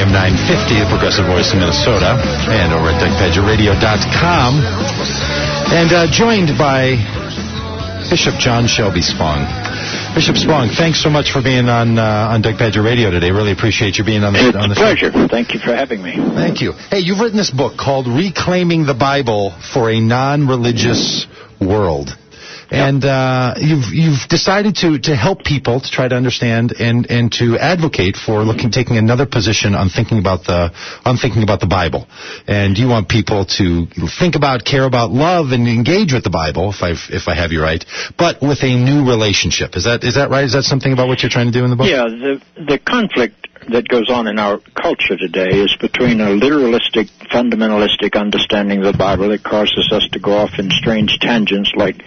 AM 950, the Progressive Voice in Minnesota, and over at DougPagittRadio.com. And joined by Bishop John Shelby Spong. Bishop Spong, thanks so much for being on Doug Pagitt Radio today. Really appreciate you being on the show. It's a pleasure. Thank you for having me. Thank you. Hey, you've written this book called Reclaiming the Bible for a Non-Religious World. And you've decided to help people to try to understand and to advocate for taking another position on thinking about the Bible. And you want people to think about, care about, love, and engage with the Bible, if I have you right, but with a new relationship. Is that right? Is that something about what you're trying to do in the book? Yeah, the conflict that goes on in our culture today is between a literalistic, fundamentalistic understanding of the Bible that causes us to go off in strange tangents like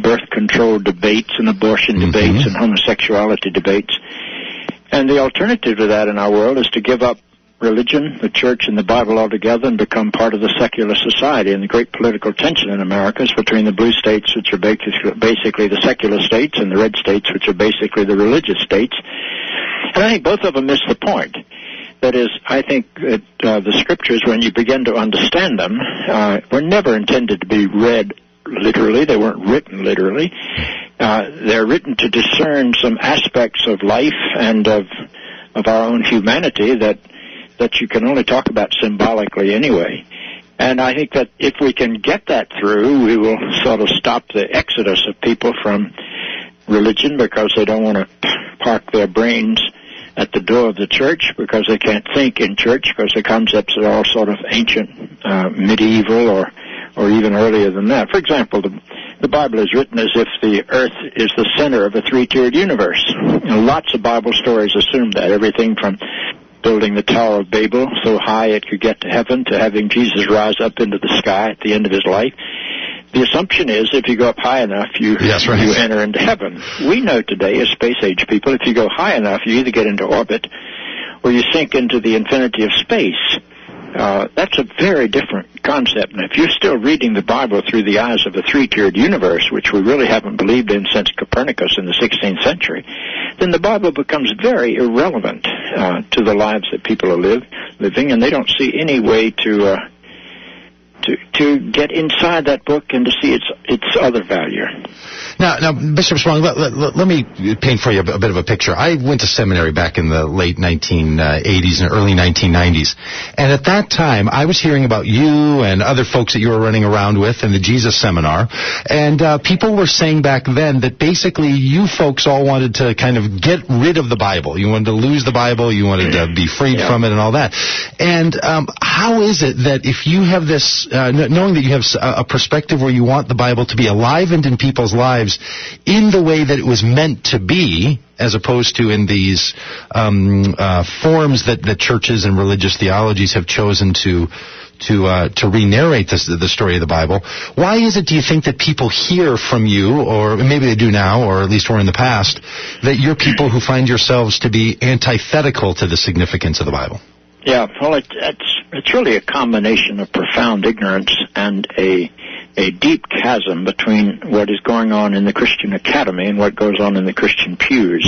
birth control debates and abortion debates and homosexuality debates. And the alternative to that in our world is to give up religion, the church, and the Bible altogether and become part of the secular society. And the great political tension in America is between the blue states, which are basically the secular states, and the red states, which are basically the religious states. And I think both of them miss the point. That is, I think that the scriptures, when you begin to understand them, were never intended to be read literally. They weren't written literally. They're written to discern some aspects of life and of our own humanity that you can only talk about symbolically anyway. And I think that if we can get that through, we will sort of stop the exodus of people from religion because they don't want to park their brains at the door of the church, because they can't think in church, because the concepts are all sort of ancient, medieval, or even earlier than that. For example, the Bible is written as if the earth is the center of a three-tiered universe. And lots of Bible stories assume that, everything from building the Tower of Babel so high it could get to heaven to having Jesus rise up into the sky at the end of his life. The assumption is if you go up high enough, you enter into heaven. We know today, as space-age people, if you go high enough, you either get into orbit or you sink into the infinity of space. That's a very different concept. And if you're still reading the Bible through the eyes of a three-tiered universe, which we really haven't believed in since Copernicus in the 16th century, then the Bible becomes very irrelevant to the lives that people are living, and they don't see any way to get inside that book and to see its other value. Now, Bishop Spong, let me paint for you a bit of a picture. I went to seminary back in the late 1980s and early 1990s, and at that time, I was hearing about you and other folks that you were running around with in the Jesus Seminar, and people were saying back then that basically you folks all wanted to kind of get rid of the Bible. You wanted to lose the Bible, you wanted to be freed from it and all that. And how is it that if you have this, knowing that you have a perspective where you want the Bible to be alivened in people's lives in the way that it was meant to be, as opposed to in these forms that the churches and religious theologies have chosen to re-narrate the story of the Bible, why is it, do you think, that people hear from you, or maybe they do now, or at least were in the past, that you're people who find yourselves to be antithetical to the significance of the Bible? Yeah, well, it's really a combination of profound ignorance and a deep chasm between what is going on in the Christian academy and what goes on in the Christian pews.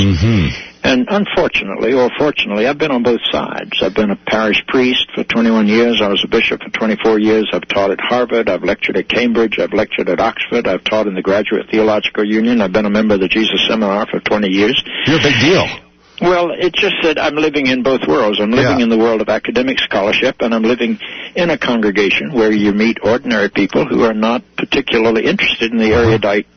And unfortunately, or fortunately, I've been on both sides. I've been a parish priest for 21 years. I was a bishop for 24 years. I've taught at Harvard. I've lectured at Cambridge. I've lectured at Oxford. I've taught in the Graduate Theological Union. I've been a member of the Jesus Seminar for 20 years. You're a big deal. Well, it's just that I'm living in both worlds. I'm living in the world of academic scholarship, and I'm living in a congregation where you meet ordinary people who are not particularly interested in the erudite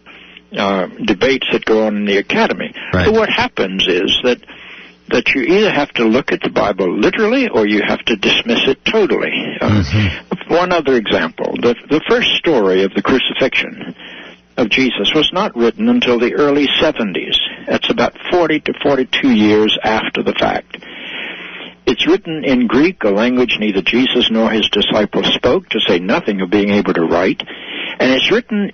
debates that go on in the academy. Right. So what happens is that you either have to look at the Bible literally or you have to dismiss it totally. One other example, the first story of the crucifixion of Jesus was not written until the early 70s. That's about 40 to 42 years after the fact. It's written in Greek, a language neither Jesus nor his disciples spoke, to say nothing of being able to write. And it's written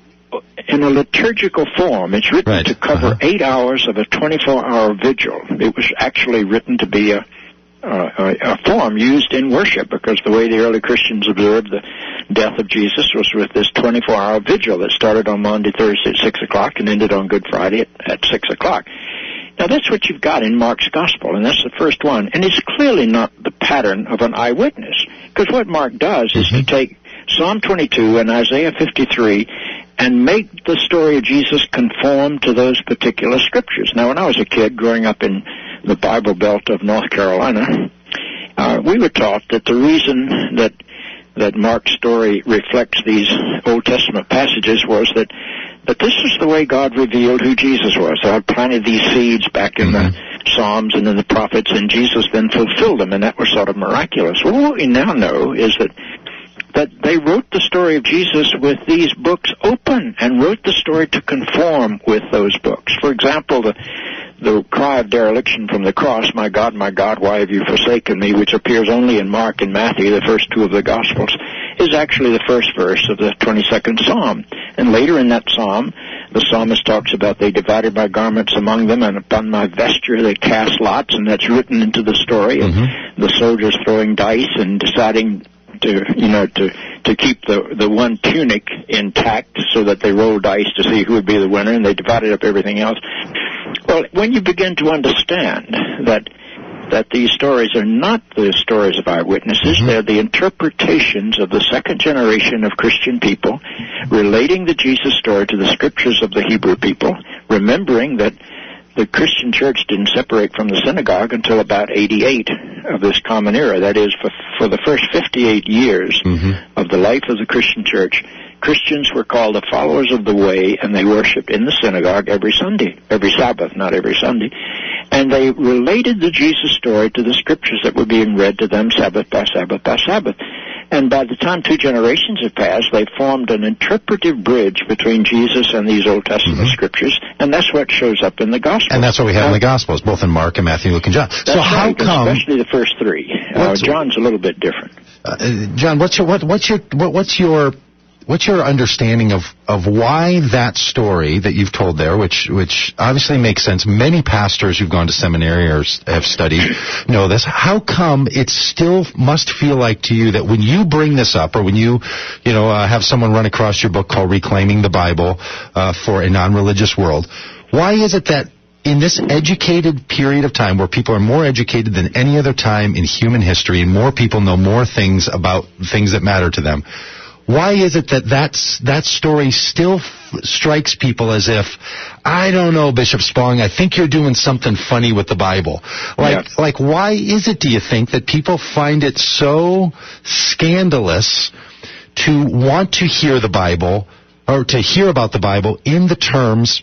in a liturgical form. It's written to cover 8 hours of a 24-hour vigil. It was actually written to be a form used in worship, because the way the early Christians observed the death of Jesus was with this 24-hour vigil that started on Monday, Thursday at 6 o'clock and ended on Good Friday at 6 o'clock. Now, that's what you've got in Mark's gospel, and that's the first one. And it's clearly not the pattern of an eyewitness, because what Mark does is to take Psalm 22 and Isaiah 53 and make the story of Jesus conform to those particular scriptures. Now, when I was a kid growing up in the Bible Belt of North Carolina, we were taught that the reason that Mark's story reflects these Old Testament passages was that this is the way God revealed who Jesus was. God planted these seeds back in the Psalms and in the prophets, and Jesus then fulfilled them, and that was sort of miraculous. Well, what we now know is that they wrote the story of Jesus with these books open and wrote the story to conform with those books. For example, the cry of dereliction from the cross, my God, why have you forsaken me?" which appears only in Mark and Matthew, the first two of the Gospels, is actually the first verse of the 22nd Psalm. And later in that psalm, the psalmist talks about, "They divided my garments among them, and upon my vesture they cast lots," and that's written into the story of the soldiers throwing dice and deciding to keep the one tunic intact so that they rolled dice to see who would be the winner, and they divided up everything else. Well, when you begin to understand that these stories are not the stories of eyewitnesses, they're the interpretations of the second generation of Christian people relating the Jesus story to the scriptures of the Hebrew people, remembering that the Christian church didn't separate from the synagogue until about 88 of this common era. That is, for the first 58 years of the life of the Christian church, Christians were called the followers of the way, and they worshipped in the synagogue every Sabbath, not every Sunday. And they related the Jesus story to the scriptures that were being read to them Sabbath by Sabbath by Sabbath. And by the time 2 generations have passed, they formed an interpretive bridge between Jesus and these Old Testament scriptures, and that's what shows up in the Gospels. And that's what we have in the Gospels, both in Mark and Matthew, Luke, and John. So how come, especially the first three? John's a little bit different. John, what's your understanding of why that story that you've told there, which obviously makes sense? Many pastors who've gone to seminary or have studied know this. How come it still must feel like to you that when you bring this up, or when you have someone run across your book called Reclaiming the Bible for a Non-Religious World, why is it that in this educated period of time where people are more educated than any other time in human history, and more people know more things about things that matter to them, why is it that story still strikes people as if, I don't know, Bishop Spong, I think you're doing something funny with the Bible? Like, why is it, do you think, that people find it so scandalous to want to hear the Bible, or to hear about the Bible in the terms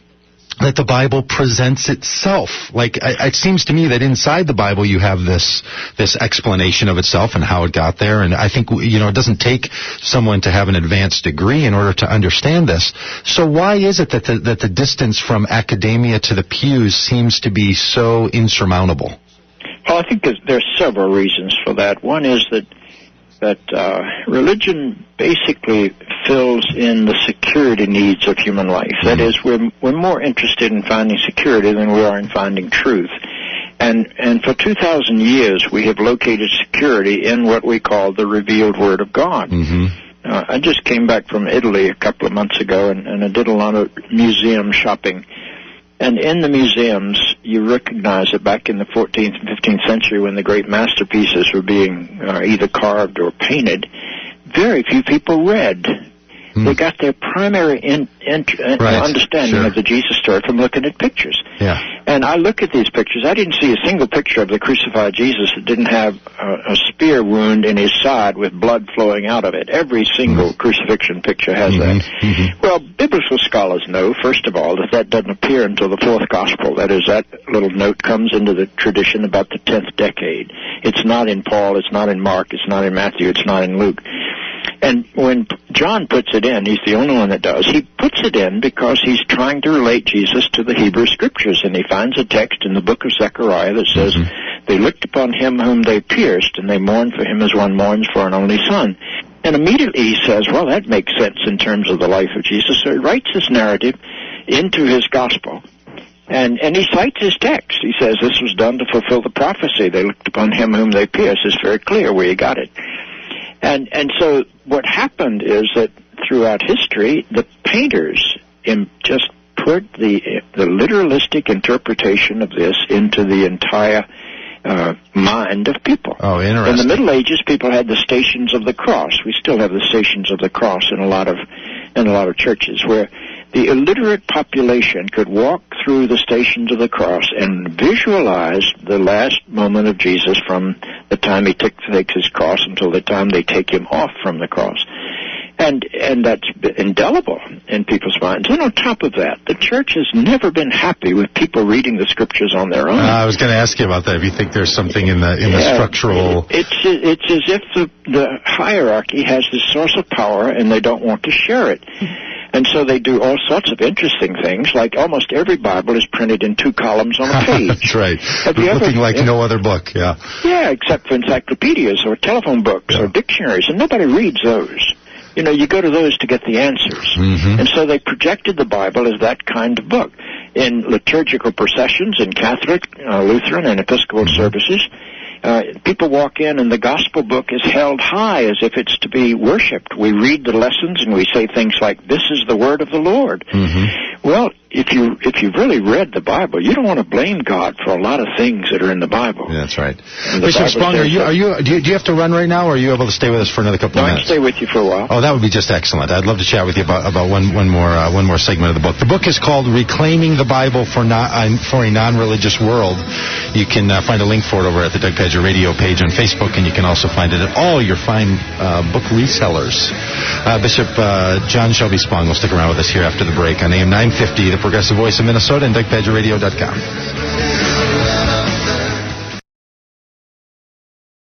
that the Bible presents itself? Like, it seems to me that inside the Bible you have this explanation of itself and how it got there, and I think, it doesn't take someone to have an advanced degree in order to understand this. So why is it that the distance from academia to the pews seems to be so insurmountable? Well, I think there are several reasons for that. One is that religion basically fills in the security needs of human life. That is, we're more interested in finding security than we are in finding truth. And for 2,000 years, we have located security in what we call the revealed Word of God. I just came back from Italy a couple of months ago, and I did a lot of museum shopping. And in the museums, you recognize that back in the 14th and 15th century, when the great masterpieces were being either carved or painted, very few people read. They got their primary understanding of the Jesus story from looking at pictures. And I look at these pictures. I didn't see a single picture of the crucified Jesus that didn't have a spear wound in his side with blood flowing out of it. Every single crucifixion picture has that. Well, biblical scholars know, first of all, that doesn't appear until the fourth gospel. That is, that little note comes into the tradition about the 10th decade. It's not in Paul, it's not in Mark, it's not in Matthew, it's not in Luke. And when John puts it in, he's the only one that does, he puts it in because he's trying to relate Jesus to the Hebrew Scriptures, and he finds a text in the book of Zechariah that says, they looked upon him whom they pierced, and they mourned for him as one mourns for an only son. And immediately he says, well, that makes sense in terms of the life of Jesus. So he writes this narrative into his gospel. And he cites his text. He says this was done to fulfill the prophecy. They looked upon him whom they pierced. It's very clear where you got it. And so what happened is that throughout history, the painters just put the literalistic interpretation of this into the entire mind of people. Oh, interesting. In the Middle Ages, people had the Stations of the Cross. We still have the Stations of the Cross in a lot of churches, where the illiterate population could walk through the Stations of the Cross and visualize the last moment of Jesus from the time he takes his cross until the time they take him off from the cross. And that's indelible in people's minds. And on top of that, the church has never been happy with people reading the scriptures on their own. I was going to ask you about that. If you think there's something in the structural... It's as if the hierarchy has this source of power and they don't want to share it. And so they do all sorts of interesting things, like almost every Bible is printed in 2 columns on a page. That's right. Looking like no other book, yeah. Yeah, except for encyclopedias or telephone books or dictionaries, and nobody reads those. You know, you go to those to get the answers. And so they projected the Bible as that kind of book. In liturgical processions, in Catholic, Lutheran, and Episcopal services, people walk in and the gospel book is held high as if it's to be worshipped. We read the lessons and we say things like, "This is the word of the Lord." Well, if you've really read the Bible, you don't want to blame God for a lot of things that are in the Bible. Yeah, that's right. Bishop Spong, do you have to run right now, or are you able to stay with us for another couple of minutes? I can stay with you for a while. Oh, that would be just excellent. I'd love to chat with you about one more segment of the book. The book is called "Reclaiming the Bible for a Non-Religious World." You can find a link for it over at the Doug Pagitt Radio page on Facebook, and you can also find it at all your fine book resellers. Bishop John Shelby Spong will stick around with us here after the break on AM 950, the Progressive Voice of Minnesota, and DougPagittRadio.com.